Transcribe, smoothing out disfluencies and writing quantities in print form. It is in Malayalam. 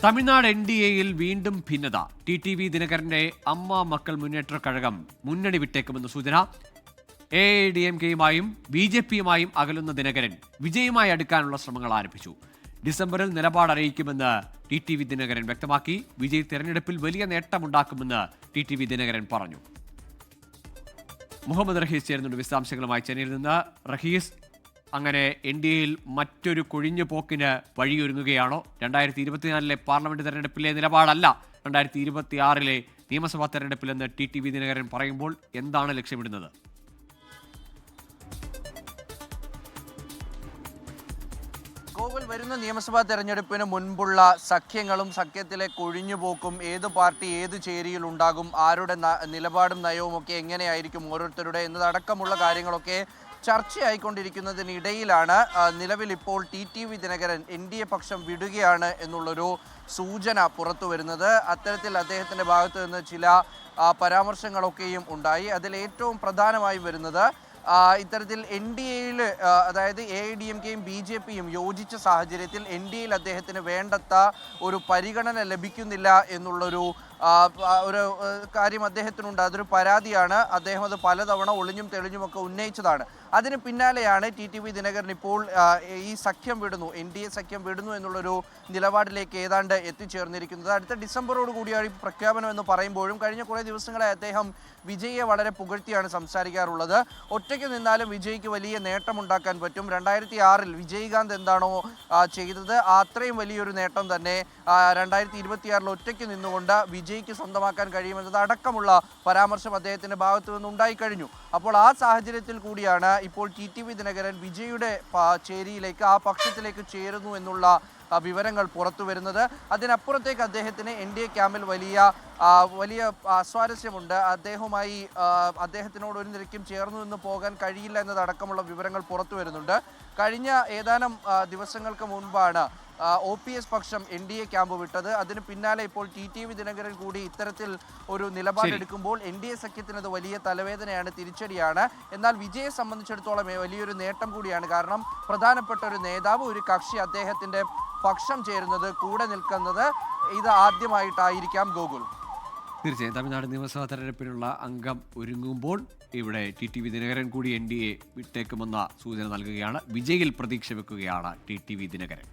തമിഴ്നാട് NDAയിൽ വീണ്ടും ഭിന്നത. TTV ദിനകരന്റെ അമ്മ മക്കൾ മുന്നേറ്റ കഴകം മുന്നണി വിട്ടേക്കുമെന്ന സൂചന. AIADMKയുമായും BJPയുമായും അകലുന്ന ദിനകരൻ വിജയുമായി അടുക്കാനുള്ള ശ്രമങ്ങൾ ആരംഭിച്ചു. ഡിസംബറിൽ നിലപാട് അറിയിക്കുമെന്ന് TTV ദിനകരൻ വ്യക്തമാക്കി. വിജയ് തെരഞ്ഞെടുപ്പിൽ വലിയ നേട്ടമുണ്ടാക്കുമെന്ന് TTV ദിനകരൻ പറഞ്ഞു. മുഹമ്മദ് റഹീസ് ചേരുന്നുണ്ട് വിശദാംശങ്ങളുമായി ചെന്നൈയിൽ നിന്ന്. റഹീസ്, അങ്ങനെ NDAയിൽ മറ്റൊരു കൊഴിഞ്ഞു പോക്കിന് വഴിയൊരുങ്ങുകയാണോ? 2024 പാർലമെന്റ് തെരഞ്ഞെടുപ്പിലെ നിലപാടല്ല 2026 നിയമസഭാ തെരഞ്ഞെടുപ്പിലെന്ന് TTV ദിനകരൻ പറയുമ്പോൾ എന്താണ് ലക്ഷ്യമിടുന്നത്? ഗോകുൽ, വരുന്ന നിയമസഭാ തെരഞ്ഞെടുപ്പിന് മുൻപുള്ള സഖ്യങ്ങളും സഖ്യത്തിലെ കൊഴിഞ്ഞുപോക്കും, ഏത് പാർട്ടി ഏത് ചേരിയിൽ ഉണ്ടാകും, ആരുടെ നിലപാടും നയവും ഒക്കെ എങ്ങനെയായിരിക്കും ഓരോരുത്തരുടെ എന്നതടക്കമുള്ള കാര്യങ്ങളൊക്കെ ചർച്ചയായിക്കൊണ്ടിരിക്കുന്നതിനിടയിലാണ് നിലവിൽ ഇപ്പോൾ TTV ദിനകരൻ NDA പക്ഷം വിടുകയാണ് എന്നുള്ളൊരു സൂചന പുറത്തു വരുന്നത്. അത്തരത്തിൽ അദ്ദേഹത്തിൻ്റെ ഭാഗത്തു നിന്ന് ചില പരാമർശങ്ങളൊക്കെയും ഉണ്ടായി. അതിൽ ഏറ്റവും പ്രധാനമായി വരുന്നത് ഇത്തരത്തിൽ NDAയിൽ, അതായത് AIADMKയും BJPയും യോജിച്ച സാഹചര്യത്തിൽ NDAയിൽ അദ്ദേഹത്തിന് വേണ്ടത്ര ഒരു പരിഗണന ലഭിക്കുന്നില്ല എന്നുള്ളൊരു ഒരു കാര്യം അദ്ദേഹത്തിനുണ്ട്. അതൊരു പരാതിയാണ്. അദ്ദേഹം അത് പലതവണ ഒളിഞ്ഞും തെളിഞ്ഞുമൊക്കെ ഉന്നയിച്ചതാണ്. അതിന് പിന്നാലെയാണ് TTV ദിനകരൻ ഇപ്പോൾ ഈ സഖ്യം വിടുന്നു, NDA സഖ്യം വിടുന്നു എന്നുള്ളൊരു നിലപാടിലേക്ക് ഏതാണ്ട് എത്തിച്ചേർന്നിരിക്കുന്നത്. അടുത്ത ഡിസംബറോട് കൂടിയാണ് ഈ പ്രഖ്യാപനം എന്ന് പറയുമ്പോഴും കഴിഞ്ഞ കുറേ ദിവസങ്ങളായി അദ്ദേഹം വിജയിയെ വളരെ പുകഴ്ത്തിയാണ് സംസാരിക്കാറുള്ളത്. ഒറ്റയ്ക്ക് നിന്നാലും വിജയ്ക്ക് വലിയ നേട്ടമുണ്ടാക്കാൻ പറ്റും. 2006 വിജയ്കാന്ത് എന്താണോ ചെയ്തത് അത്രയും വലിയൊരു നേട്ടം തന്നെ 2026 ഒറ്റയ്ക്ക് നിന്നുകൊണ്ട് വിജയ്ക്ക് സ്വന്തമാക്കാൻ കഴിയുമെന്നത് അടക്കമുള്ള പരാമർശം അദ്ദേഹത്തിൻ്റെ ഭാഗത്തു നിന്നുണ്ടായിക്കഴിഞ്ഞു. അപ്പോൾ ആ സാഹചര്യത്തിൽ കൂടിയാണ് ഇപ്പോൾ TTV ദിനകരൻ വിജയുടെ ചേരിയിലേക്ക്, ആ പക്ഷത്തിലേക്ക് ചേരുന്നു എന്നുള്ള വിവരങ്ങൾ പുറത്തു വരുന്നത്. അതിനപ്പുറത്തേക്ക് അദ്ദേഹത്തിന് NDA ക്യാമ്പിൽ വലിയ അസ്വാരസ്യമുണ്ട്. അദ്ദേഹത്തിനോട് ഒരു നിരക്കും ചേർന്നു നിന്ന് പോകാൻ കഴിയില്ല എന്നതടക്കമുള്ള വിവരങ്ങൾ പുറത്തു വരുന്നുണ്ട്. കഴിഞ്ഞ ഏതാനും ദിവസങ്ങൾക്ക് മുൻപാണ് OPS പക്ഷം NDA ക്യാമ്പ് വിട്ടത്. അതിന് പിന്നാലെ ഇപ്പോൾ TTV ദിനകരൻ കൂടി ഇത്തരത്തിൽ ഒരു നിലപാടെടുക്കുമ്പോൾ NDA സഖ്യത്തിന് അത് വലിയ തലവേദനയാണ്, തിരിച്ചടിയാണ്. എന്നാൽ വിജയെ സംബന്ധിച്ചിടത്തോളം വലിയൊരു നേട്ടം കൂടിയാണ്. കാരണം പ്രധാനപ്പെട്ട ഒരു നേതാവ്, ഒരു കക്ഷി അദ്ദേഹത്തിൻ്റെ പക്ഷം ചേരുന്നത്, കൂടെ നിൽക്കുന്നത് ഇത് ആദ്യമായിട്ടായിരിക്കാം ഗോകുൽ. തീർച്ചയായും തമിഴ്നാട് നിയമസഭാ തെരഞ്ഞെടുപ്പിനുള്ള അംഗം ഒരുങ്ങുമ്പോൾ ഇവിടെ TTV ദിനകരൻ കൂടി NDA വിട്ടേക്കുമെന്ന സൂചന നൽകുകയാണ്. വിജയിൽ പ്രതീക്ഷ വെക്കുകയാണ് TTV ദിനകരൻ.